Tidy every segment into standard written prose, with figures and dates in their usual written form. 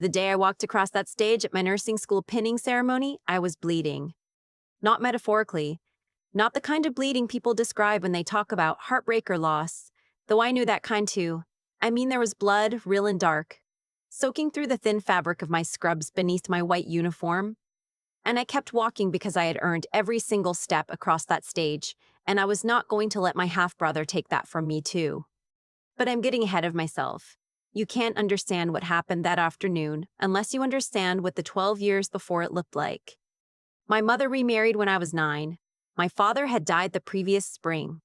The day I walked across that stage at my nursing school pinning ceremony, I was bleeding. Not metaphorically, not the kind of bleeding people describe when they talk about heartbreak or loss, though I knew that kind too. I mean, there was blood, real and dark, soaking through the thin fabric of my scrubs beneath my white uniform. And I kept walking because I had earned every single step across that stage, and I was not going to let my half-brother take that from me too. But I'm getting ahead of myself. You can't understand what happened that afternoon unless you understand what the 12 years before it looked like. My mother remarried when I was 9. My father had died the previous spring.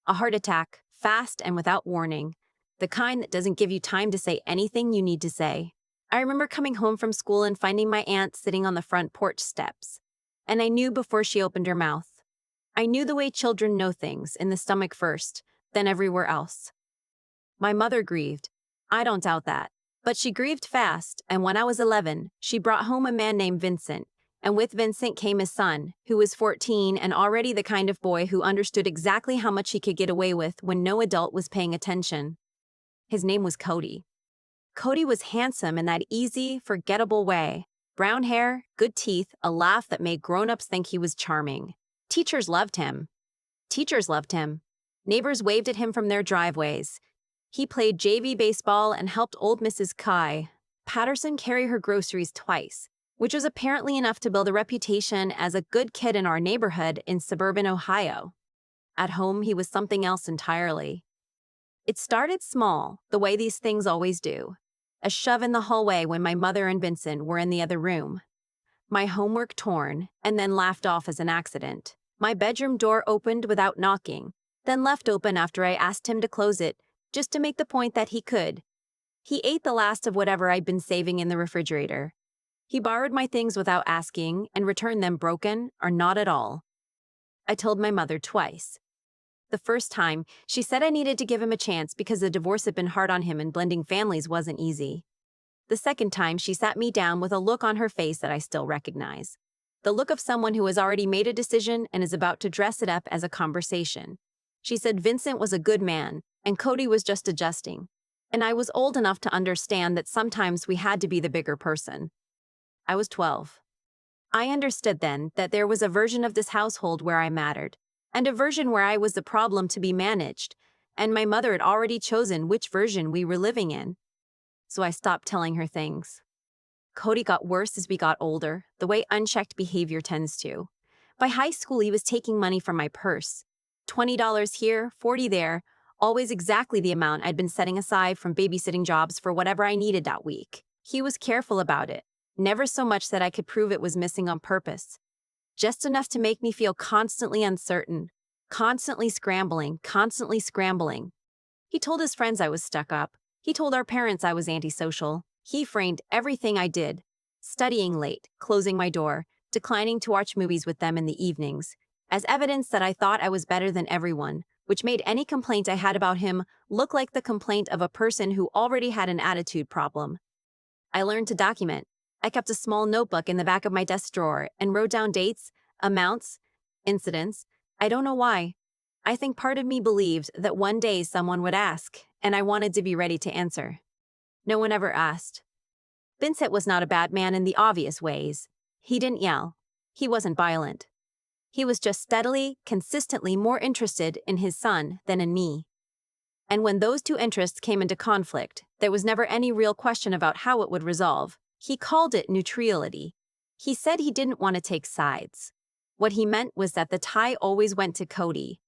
A heart attack, fast and without warning. The kind that doesn't give you time to say anything you need to say. I remember coming home from school and finding my aunt sitting on the front porch steps. And I knew before she opened her mouth. I knew the way children know things, in the stomach first, then everywhere else. My mother grieved. I don't doubt that. But she grieved fast, and when I was 11, she brought home a man named Vincent. And with Vincent came his son, who was 14 and already the kind of boy who understood exactly how much he could get away with when no adult was paying attention. His name was Cody. Cody was handsome in that easy, forgettable way. Brown hair, good teeth, a laugh that made grown-ups think he was charming. Teachers loved him. Teachers loved him. Neighbors waved at him from their driveways. He played JV baseball and helped old Mrs. Kai Patterson carry her groceries twice, which was apparently enough to build a reputation as a good kid in our neighborhood in suburban Ohio. At home, he was something else entirely. It started small, the way these things always do. A shove in the hallway when my mother and Vincent were in the other room. My homework torn, and then laughed off as an accident. My bedroom door opened without knocking, then left open after I asked him to close it, just to make the point that he could. He ate the last of whatever I'd been saving in the refrigerator. He borrowed my things without asking and returned them broken or not at all. I told my mother twice. The first time, she said I needed to give him a chance because the divorce had been hard on him and blending families wasn't easy. The second time, she sat me down with a look on her face that I still recognize. The look of someone who has already made a decision and is about to dress it up as a conversation. She said Vincent was a good man, and Cody was just adjusting. And I was old enough to understand that sometimes we had to be the bigger person. I was 12. I understood then that there was a version of this household where I mattered, and a version where I was the problem to be managed, and my mother had already chosen which version we were living in. So I stopped telling her things. Cody got worse as we got older, the way unchecked behavior tends to. By high school, he was taking money from my purse. $20 here, $40 there, always exactly the amount I'd been setting aside from babysitting jobs for whatever I needed that week. He was careful about it, never so much that I could prove it was missing on purpose. Just enough to make me feel constantly uncertain, constantly scrambling. He told his friends I was stuck up. He told our parents I was antisocial. He framed everything I did. Studying late, closing my door, declining to watch movies with them in the evenings, as evidence that I thought I was better than everyone, which made any complaint I had about him look like the complaint of a person who already had an attitude problem. I learned to document. I kept a small notebook in the back of my desk drawer and wrote down dates, amounts, incidents. I don't know why. I think part of me believed that one day someone would ask, and I wanted to be ready to answer. No one ever asked. Vincent was not a bad man in the obvious ways. He didn't yell. He wasn't violent. He was just steadily, consistently more interested in his son than in me. And when those two interests came into conflict, there was never any real question about how it would resolve. He called it neutrality. He said he didn't want to take sides. What he meant was that the tie always went to Cody.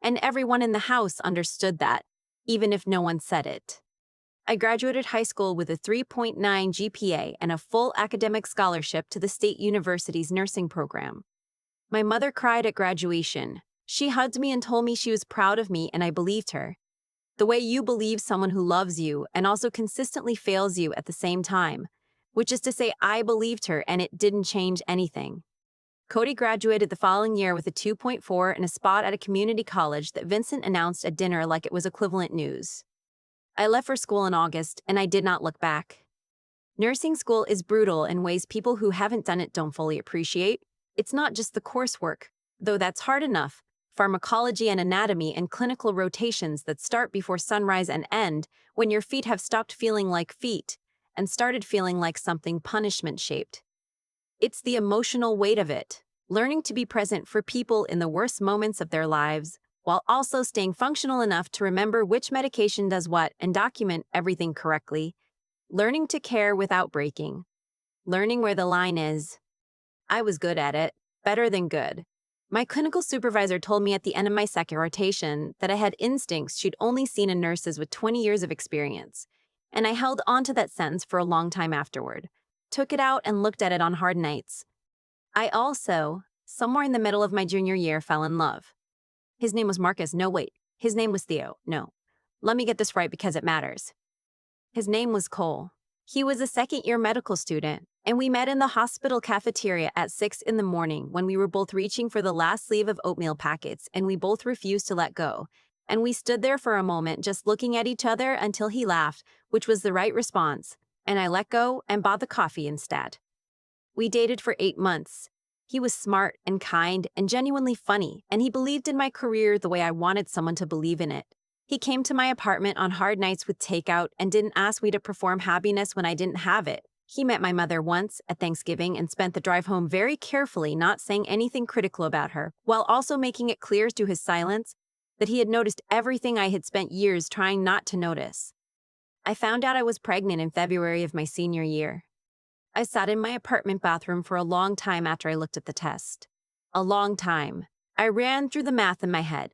And everyone in the house understood that, even if no one said it. I graduated high school with a 3.9 GPA and a full academic scholarship to the State University's nursing program. My mother cried at graduation. She hugged me and told me she was proud of me, and I believed her. The way you believe someone who loves you and also consistently fails you at the same time, which is to say I believed her and it didn't change anything. Cody graduated the following year with a 2.4 and a spot at a community college that Vincent announced at dinner like it was equivalent news. I left for school in August, and I did not look back. Nursing school is brutal in ways people who haven't done it don't fully appreciate. It's not just the coursework, though that's hard enough, pharmacology and anatomy and clinical rotations that start before sunrise and end when your feet have stopped feeling like feet, and started feeling like something punishment-shaped. It's the emotional weight of it, learning to be present for people in the worst moments of their lives, while also staying functional enough to remember which medication does what and document everything correctly. Learning to care without breaking. Learning where the line is. I was good at it, better than good. My clinical supervisor told me at the end of my second rotation that I had instincts she'd only seen in nurses with 20 years of experience, and I held on to that sentence for a long time afterward, took it out and looked at it on hard nights. I also, somewhere in the middle of my junior year, fell in love. His name was Marcus. No, wait. His name was Theo. No. Let me get this right because it matters. His name was Cole. He was a second-year medical student, and we met in the hospital cafeteria at 6 in the morning when we were both reaching for the last sleeve of oatmeal packets, and we both refused to let go. And we stood there for a moment just looking at each other until he laughed, which was the right response, and I let go and bought the coffee instead. We dated for 8 months. He was smart and kind and genuinely funny, and he believed in my career the way I wanted someone to believe in it. He came to my apartment on hard nights with takeout and didn't ask me to perform happiness when I didn't have it. He met my mother once at Thanksgiving and spent the drive home very carefully, not saying anything critical about her, while also making it clear through his silence that he had noticed everything I had spent years trying not to notice. I found out I was pregnant in February of my senior year. I sat in my apartment bathroom for a long time after I looked at the test. A long time. I ran through the math in my head.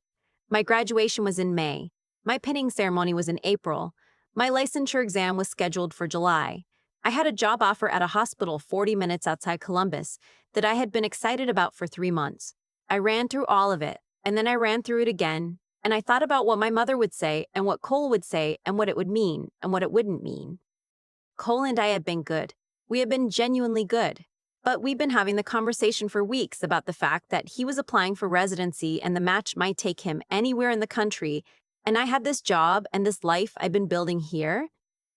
My graduation was in May. My pinning ceremony was in April. My licensure exam was scheduled for July. I had a job offer at a hospital 40 minutes outside Columbus that I had been excited about for 3 months. I ran through all of it, and then I ran through it again, and I thought about what my mother would say and what Cole would say and what it would mean and what it wouldn't mean. Cole and I had been good. We had been genuinely good. But we'd been having the conversation for weeks about the fact that he was applying for residency and the match might take him anywhere in the country, and I had this job and this life I'd been building here,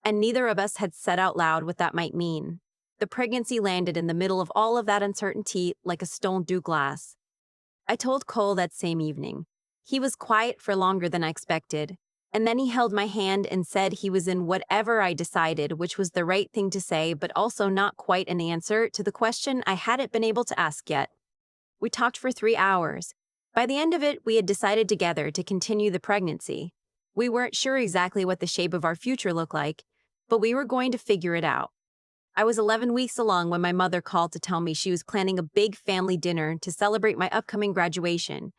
and neither of us had said out loud what that might mean. The pregnancy landed in the middle of all of that uncertainty like a stone through glass. I told Cole that same evening. He was quiet for longer than I expected, and then he held my hand and said he was in whatever I decided, which was the right thing to say, but also not quite an answer to the question I hadn't been able to ask yet. We talked for 3 hours. By the end of it, we had decided together to continue the pregnancy. We weren't sure exactly what the shape of our future looked like, but we were going to figure it out. I was 11 weeks along when my mother called to tell me she was planning a big family dinner to celebrate my upcoming graduation.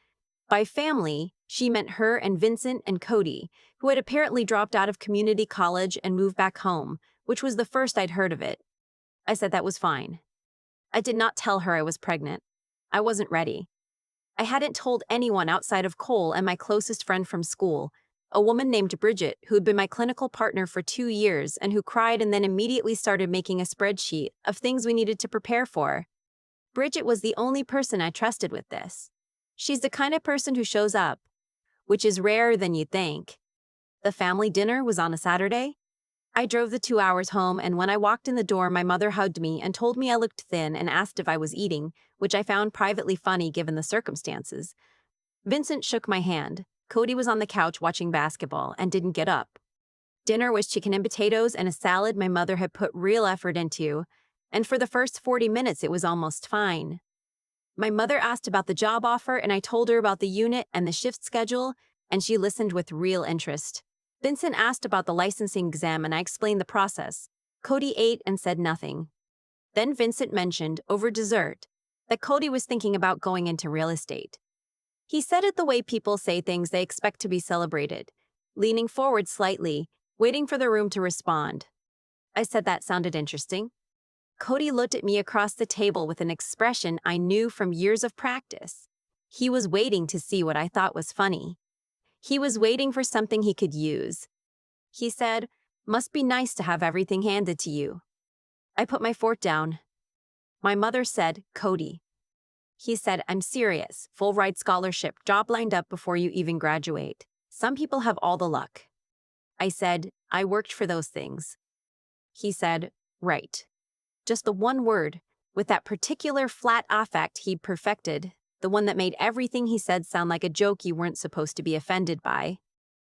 By family, she meant her and Vincent and Cody, who had apparently dropped out of community college and moved back home, which was the first I'd heard of it. I said that was fine. I did not tell her I was pregnant. I wasn't ready. I hadn't told anyone outside of Cole and my closest friend from school, a woman named Bridget who had been my clinical partner for 2 years and who cried and then immediately started making a spreadsheet of things we needed to prepare for. Bridget was the only person I trusted with this. She's the kind of person who shows up, which is rarer than you'd think. The family dinner was on a Saturday. I drove the 2 hours home, and when I walked in the door, my mother hugged me and told me I looked thin and asked if I was eating, which I found privately funny given the circumstances. Vincent shook my hand. Cody was on the couch watching basketball and didn't get up. Dinner was chicken and potatoes and a salad my mother had put real effort into, and for the first 40 minutes it was almost fine. My mother asked about the job offer, and I told her about the unit and the shift schedule, and she listened with real interest. Vincent asked about the licensing exam, and I explained the process. Cody ate and said nothing. Then Vincent mentioned, over dessert, that Cody was thinking about going into real estate. He said it the way people say things they expect to be celebrated, leaning forward slightly, waiting for the room to respond. I said that sounded interesting. Cody looked at me across the table with an expression I knew from years of practice. He was waiting to see what I thought was funny. He was waiting for something he could use. He said, "Must be nice to have everything handed to you." I put my fork down. My mother said, "Cody." He said, "I'm serious. Full ride scholarship, job lined up before you even graduate. Some people have all the luck." I said, "I worked for those things." He said, "Right." Just the one word, with that particular flat affect he'd perfected, the one that made everything he said sound like a joke you weren't supposed to be offended by.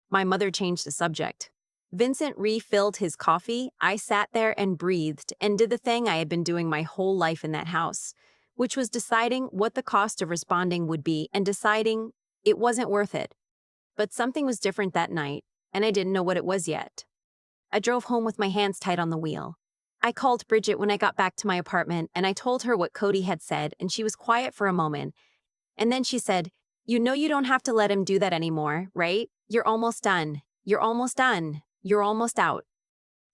My mother changed the subject. Vincent refilled his coffee. I sat there and breathed and did the thing I had been doing my whole life in that house, which was deciding what the cost of responding would be and deciding it wasn't worth it. But something was different that night, and I didn't know what it was yet. I drove home with my hands tight on the wheel. I called Bridget when I got back to my apartment, and I told her what Cody had said, and she was quiet for a moment. And then she said, "You know you don't have to let him do that anymore, right? You're almost done. You're almost done. You're almost out."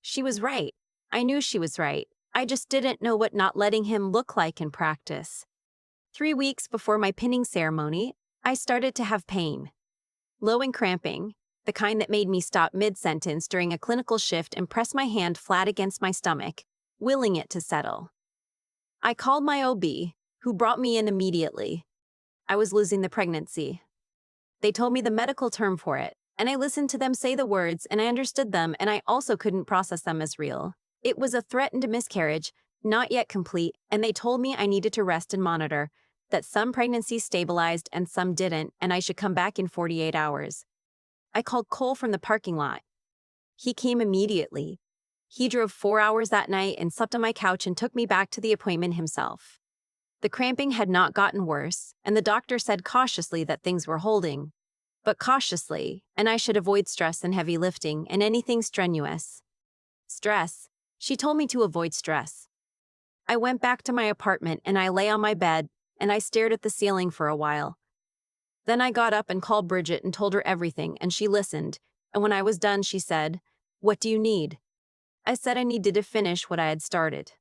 She was right. I knew she was right. I just didn't know what not letting him look like in practice. 3 weeks before my pinning ceremony, I started to have pain. Low and cramping, the kind that made me stop mid-sentence during a clinical shift and press my hand flat against my stomach, willing it to settle. I called my OB, who brought me in immediately. I was losing the pregnancy. They told me the medical term for it, and I listened to them say the words, and I understood them, and I also couldn't process them as real. It was a threatened miscarriage, not yet complete, and they told me I needed to rest and monitor, that some pregnancies stabilized and some didn't, and I should come back in 48 hours. I called Cole from the parking lot. He came immediately. He drove 4 hours that night and slept on my couch and took me back to the appointment himself. The cramping had not gotten worse, and the doctor said cautiously that things were holding. But cautiously, and I should avoid stress and heavy lifting and anything strenuous. Stress. She told me to avoid stress. I went back to my apartment and I lay on my bed and I stared at the ceiling for a while. Then I got up and called Bridget and told her everything, and she listened, and when I was done she said, "What do you need?" I said I needed to finish what I had started.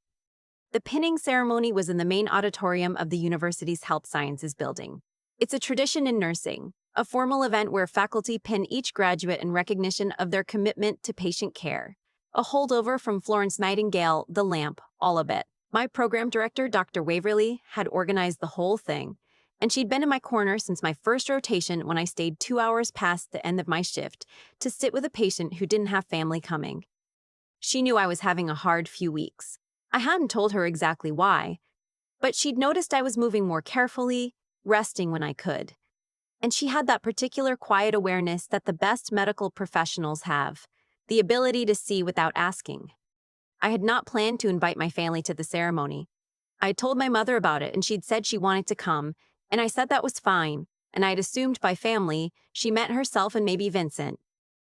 The pinning ceremony was in the main auditorium of the university's health sciences building. It's a tradition in nursing, a formal event where faculty pin each graduate in recognition of their commitment to patient care. A holdover from Florence Nightingale, The Lamp, all a bit. My program director, Dr. Waverly, had organized the whole thing, and she'd been in my corner since my first rotation when I stayed 2 hours past the end of my shift to sit with a patient who didn't have family coming. She knew I was having a hard few weeks. I hadn't told her exactly why, but she'd noticed I was moving more carefully, resting when I could. And she had that particular quiet awareness that the best medical professionals have, the ability to see without asking. I had not planned to invite my family to the ceremony. I had told my mother about it, and she'd said she wanted to come, and I said that was fine, and I had assumed by family she meant herself and maybe Vincent.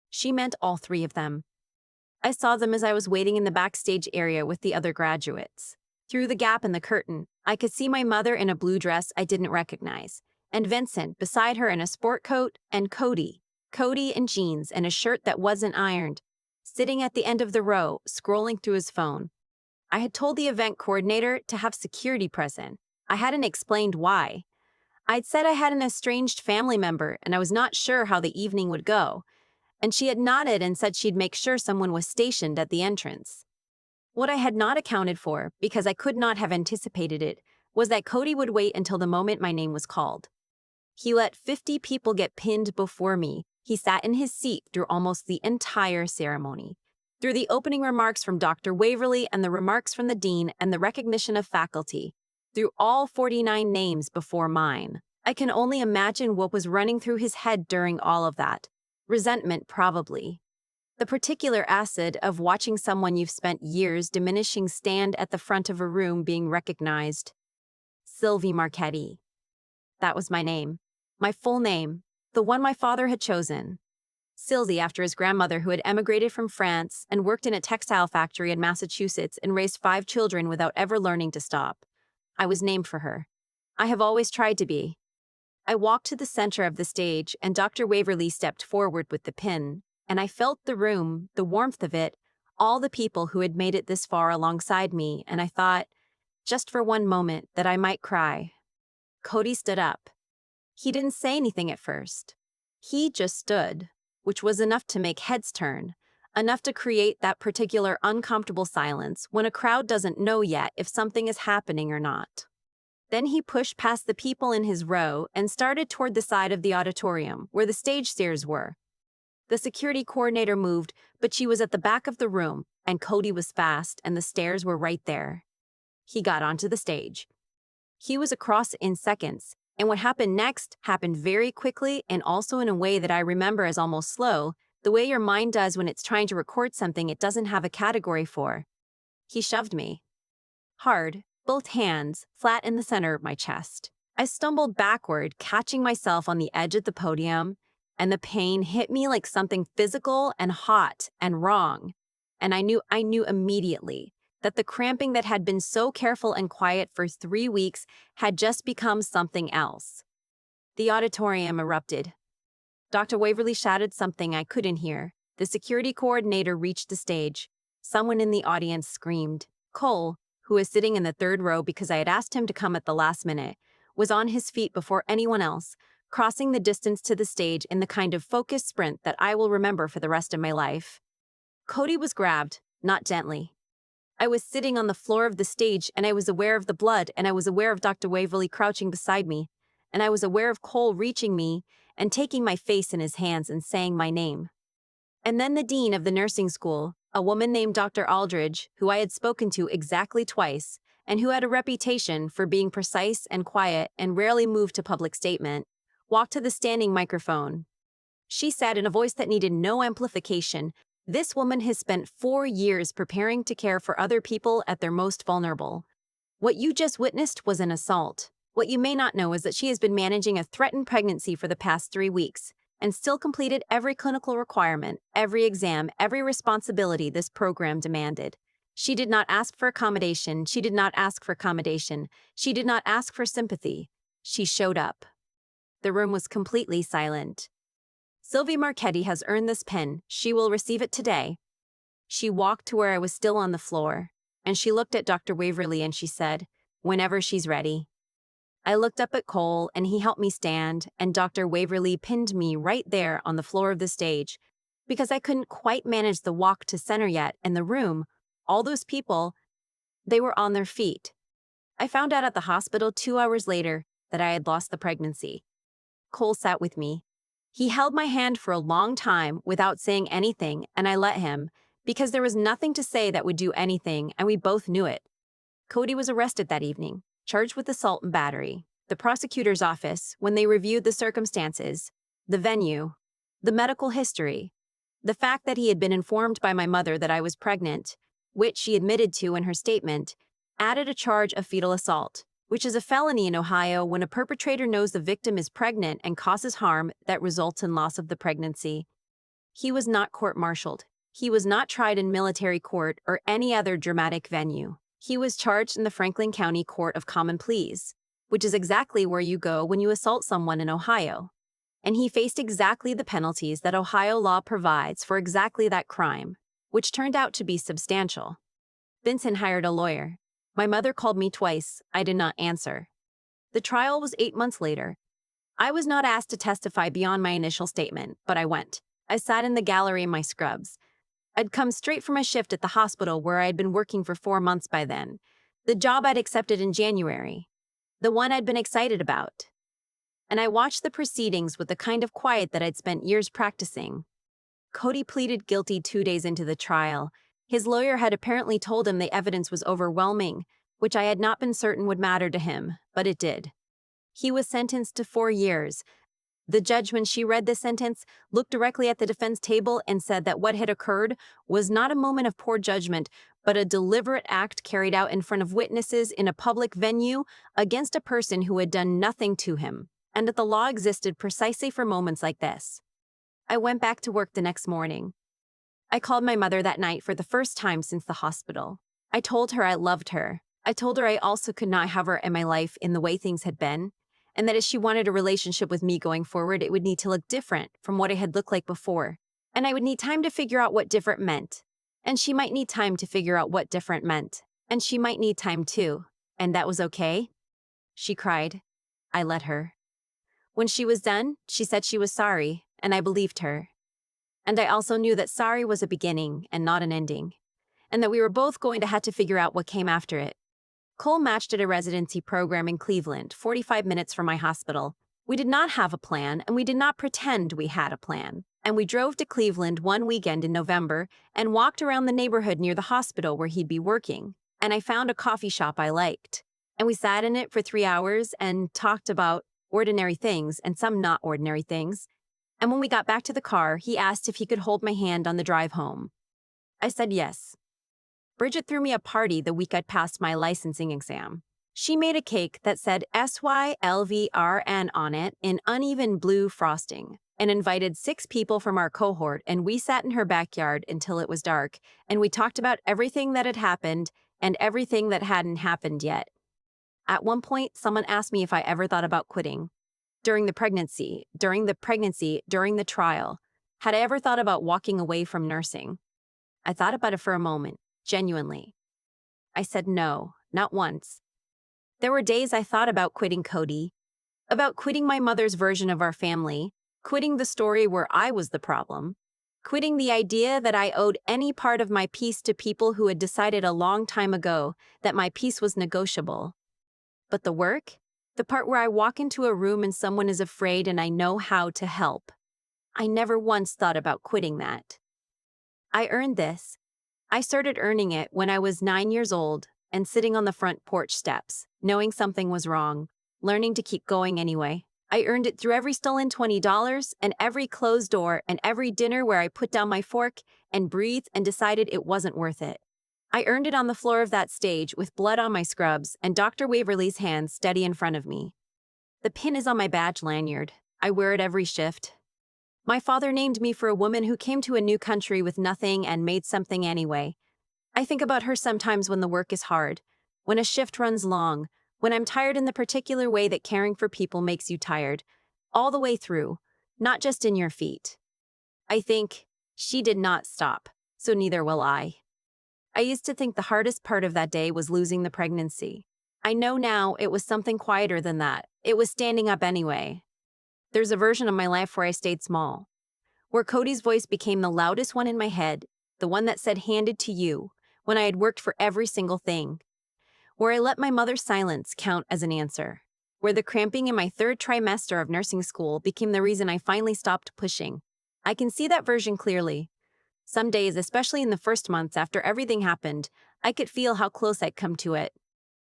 She meant all three of them. I saw them as I was waiting in the backstage area with the other graduates. Through the gap in the curtain, I could see my mother in a blue dress I didn't recognize, and Vincent beside her in a sport coat, and Cody in jeans and a shirt that wasn't ironed, sitting at the end of the row, scrolling through his phone. I had told the event coordinator to have security present. I hadn't explained why. I'd said I had an estranged family member and I was not sure how the evening would go, and she had nodded and said she'd make sure someone was stationed at the entrance. What I had not accounted for, because I could not have anticipated it, was that Cody would wait until the moment my name was called. He let 50 people get pinned before me. He sat in his seat through almost the entire ceremony. Through the opening remarks from Dr. Waverly and the remarks from the dean and the recognition of faculty. Through all 49 names before mine. I can only imagine what was running through his head during all of that. Resentment, probably. The particular acid of watching someone you've spent years diminishing stand at the front of a room being recognized. Sylvie Marchetti. That was my name. My full name. The one my father had chosen. Sylvie, after his grandmother who had emigrated from France and worked in a textile factory in Massachusetts and raised 5 children without ever learning to stop. I was named for her. I have always tried to be. I walked to the center of the stage and Dr. Waverly stepped forward with the pin, and I felt the room, the warmth of it, all the people who had made it this far alongside me, and I thought, just for one moment, that I might cry. Cody stood up. He didn't say anything at first. He just stood, which was enough to make heads turn, enough to create that particular uncomfortable silence when a crowd doesn't know yet if something is happening or not. Then he pushed past the people in his row and started toward the side of the auditorium, where the stage stairs were. The security coordinator moved, but she was at the back of the room, and Cody was fast, and the stairs were right there. He got onto the stage. He was across in seconds, and what happened next happened very quickly and also in a way that I remember as almost slow, The way your mind does when it's trying to record something it doesn't have a category for. He shoved me. Hard, both hands, flat in the center of my chest. I stumbled backward, catching myself on the edge of the podium, and the pain hit me like something physical and hot and wrong. And I knew immediately that the cramping that had been so careful and quiet for 3 weeks had just become something else. The auditorium erupted. Dr. Waverly shouted something I couldn't hear. The security coordinator reached the stage. Someone in the audience screamed. Cole, who was sitting in the third row because I had asked him to come at the last minute, was on his feet before anyone else, crossing the distance to the stage in the kind of focused sprint that I will remember for the rest of my life. Cody was grabbed, not gently. I was sitting on the floor of the stage and I was aware of the blood and I was aware of Dr. Waverly crouching beside me, and I was aware of Cole reaching me and taking my face in his hands and saying my name. And then the dean of the nursing school, a woman named Dr. Aldridge, who I had spoken to exactly twice, and who had a reputation for being precise and quiet and rarely moved to public statement, walked to the standing microphone. She said in a voice that needed no amplification, "This woman has spent 4 years preparing to care for other people at their most vulnerable. What you just witnessed was an assault. What you may not know is that she has been managing a threatened pregnancy for the past 3 weeks and still completed every clinical requirement, every exam, every responsibility this program demanded. She did not ask for accommodation. She did not ask for accommodation. She did not ask for sympathy. She showed up." The room was completely silent. "Sylvie Marchetti has earned this pin. She will receive it today." She walked to where I was still on the floor, and she looked at Dr. Waverly and she said, "Whenever she's ready." I looked up at Cole and he helped me stand, and Dr. Waverly pinned me right there on the floor of the stage because I couldn't quite manage the walk to center yet, and the room, all those people, they were on their feet. I found out at the hospital 2 hours later that I had lost the pregnancy. Cole sat with me. He held my hand for a long time without saying anything, and I let him, because there was nothing to say that would do anything, and we both knew it. Cody was arrested that evening, charged with assault and battery. The prosecutor's office, when they reviewed the circumstances, the venue, the medical history, the fact that he had been informed by my mother that I was pregnant, which she admitted to in her statement, added a charge of fetal assault, which is a felony in Ohio when a perpetrator knows the victim is pregnant and causes harm that results in loss of the pregnancy. He was not court-martialed. He was not tried in military court or any other dramatic venue. He was charged in the Franklin County Court of Common Pleas, which is exactly where you go when you assault someone in Ohio. And he faced exactly the penalties that Ohio law provides for exactly that crime, which turned out to be substantial. Vincent hired a lawyer. My mother called me twice. I did not answer. The trial was 8 months later. I was not asked to testify beyond my initial statement, but I went. I sat in the gallery in my scrubs. I'd come straight from a shift at the hospital where I had been working for 4 months by then. The job I'd accepted in January. The one I'd been excited about. And I watched the proceedings with the kind of quiet that I'd spent years practicing. Cody pleaded guilty 2 days into the trial. His lawyer had apparently told him the evidence was overwhelming, which I had not been certain would matter to him, but it did. He was sentenced to 4 years. The judge, when she read the sentence, looked directly at the defense table and said that what had occurred was not a moment of poor judgment, but a deliberate act carried out in front of witnesses in a public venue against a person who had done nothing to him, and that the law existed precisely for moments like this. I went back to work the next morning. I called my mother that night for the first time since the hospital. I told her I loved her. I told her I also could not have her in my life in the way things had been, and that if she wanted a relationship with me going forward, it would need to look different from what it had looked like before, and I would need time to figure out what different meant, and she might need time to figure out what different meant, and she might need time too, and that was okay? She cried. I let her. When she was done, she said she was sorry, and I believed her. And I also knew that sorry was a beginning and not an ending, and that we were both going to have to figure out what came after it. Cole matched at a residency program in Cleveland, 45 minutes from my hospital. We did not have a plan, and we did not pretend we had a plan. And we drove to Cleveland one weekend in November and walked around the neighborhood near the hospital where he'd be working. And I found a coffee shop I liked. And we sat in it for 3 hours and talked about ordinary things and some not ordinary things. And when we got back to the car, he asked if he could hold my hand on the drive home. I said yes. Bridget threw me a party the week I'd passed my licensing exam. She made a cake that said SYLVRN on it in uneven blue frosting and invited 6 people from our cohort, and we sat in her backyard until it was dark, and we talked about everything that had happened and everything that hadn't happened yet. At one point, someone asked me if I ever thought about quitting. During the pregnancy, during the trial. Had I ever thought about walking away from nursing? I thought about it for a moment, genuinely. I said no, not once. There were days I thought about quitting Cody, about quitting my mother's version of our family, quitting the story where I was the problem, quitting the idea that I owed any part of my peace to people who had decided a long time ago that my peace was negotiable. But the work? The part where I walk into a room and someone is afraid and I know how to help. I never once thought about quitting that. I earned this. I started earning it when I was 9 years old and sitting on the front porch steps, knowing something was wrong, learning to keep going anyway. I earned it through every stolen $20 and every closed door and every dinner where I put down my fork and breathed and decided it wasn't worth it. I earned it on the floor of that stage with blood on my scrubs and Dr. Waverly's hands steady in front of me. The pin is on my badge lanyard. I wear it every shift. My father named me for a woman who came to a new country with nothing and made something anyway. I think about her sometimes when the work is hard, when a shift runs long, when I'm tired in the particular way that caring for people makes you tired, all the way through, not just in your feet. I think, she did not stop, so neither will I. I used to think the hardest part of that day was losing the pregnancy. I know now it was something quieter than that. It was standing up anyway. There's a version of my life where I stayed small, where Cody's voice became the loudest one in my head, the one that said handed to you, when I had worked for every single thing, where I let my mother's silence count as an answer, where the cramping in my 3rd trimester of nursing school became the reason I finally stopped pushing. I can see that version clearly. Some days, especially in the first months after everything happened, I could feel how close I'd come to it.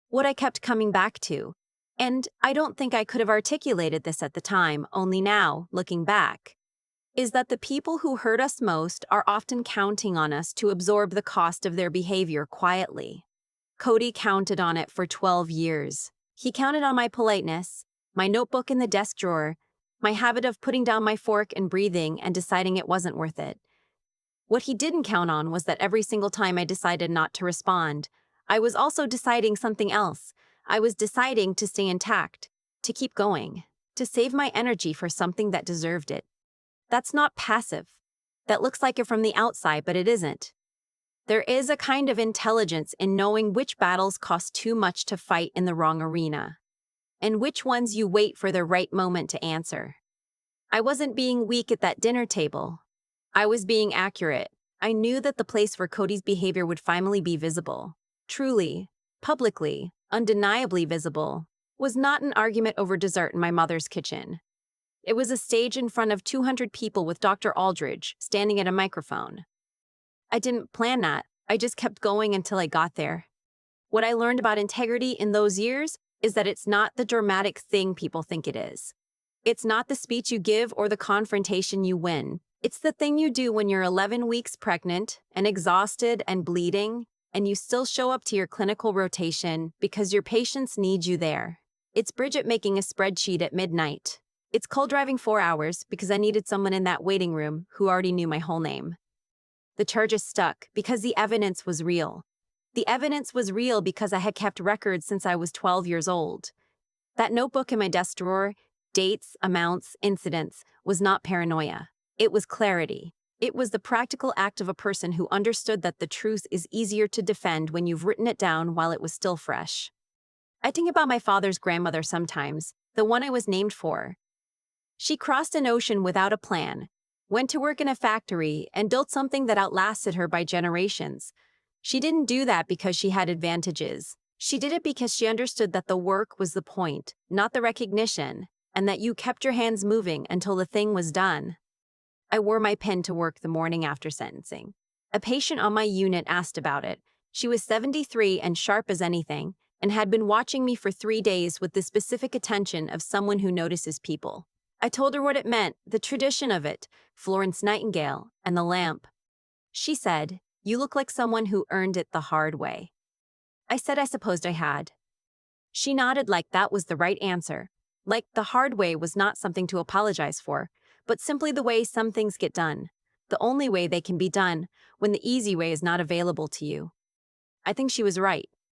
What I kept coming back to. And I don't think I could have articulated this at the time, only now, looking back, is that the people who hurt us most are often counting on us to absorb the cost of their behavior quietly. Cody counted on it for 12 years. He counted on my politeness, my notebook in the desk drawer, my habit of putting down my fork and breathing and deciding it wasn't worth it. What he didn't count on was that every single time I decided not to respond, I was also deciding something else. I was deciding to stay intact, to keep going, to save my energy for something that deserved it. That's not passive. That looks like it from the outside, but it isn't. There is a kind of intelligence in knowing which battles cost too much to fight in the wrong arena, and which ones you wait for the right moment to answer. I wasn't being weak at that dinner table. I was being accurate. I knew that the place where Cody's behavior would finally be visible, truly, publicly, undeniably visible, was not an argument over dessert in my mother's kitchen. It was a stage in front of 200 people with Dr. Aldridge standing at a microphone. I didn't plan that. I just kept going until I got there. What I learned about integrity in those years is that it's not the dramatic thing people think it is. It's not the speech you give or the confrontation you win. It's the thing you do when you're 11 weeks pregnant and exhausted and bleeding, and you still show up to your clinical rotation because your patients need you there. It's Bridget making a spreadsheet at midnight. It's cold driving 4 hours because I needed someone in that waiting room who already knew my whole name. The charges stuck because the evidence was real. The evidence was real because I had kept records since I was 12 years old. That notebook in my desk drawer, dates, amounts, incidents, was not paranoia. It was clarity. It was the practical act of a person who understood that the truth is easier to defend when you've written it down while it was still fresh. I think about my father's grandmother sometimes, the one I was named for. She crossed an ocean without a plan, went to work in a factory, and built something that outlasted her by generations. She didn't do that because she had advantages. She did it because she understood that the work was the point, not the recognition, and that you kept your hands moving until the thing was done. I wore my pen to work the morning after sentencing. A patient on my unit asked about it. She was 73 and sharp as anything, and had been watching me for 3 days with the specific attention of someone who notices people. I told her what it meant, the tradition of it, Florence Nightingale, and the lamp. She said, "You look like someone who earned it the hard way." I said I supposed I had. She nodded like that was the right answer, like the hard way was not something to apologize for, but simply the way some things get done, the only way they can be done when the easy way is not available to you. I think she was right.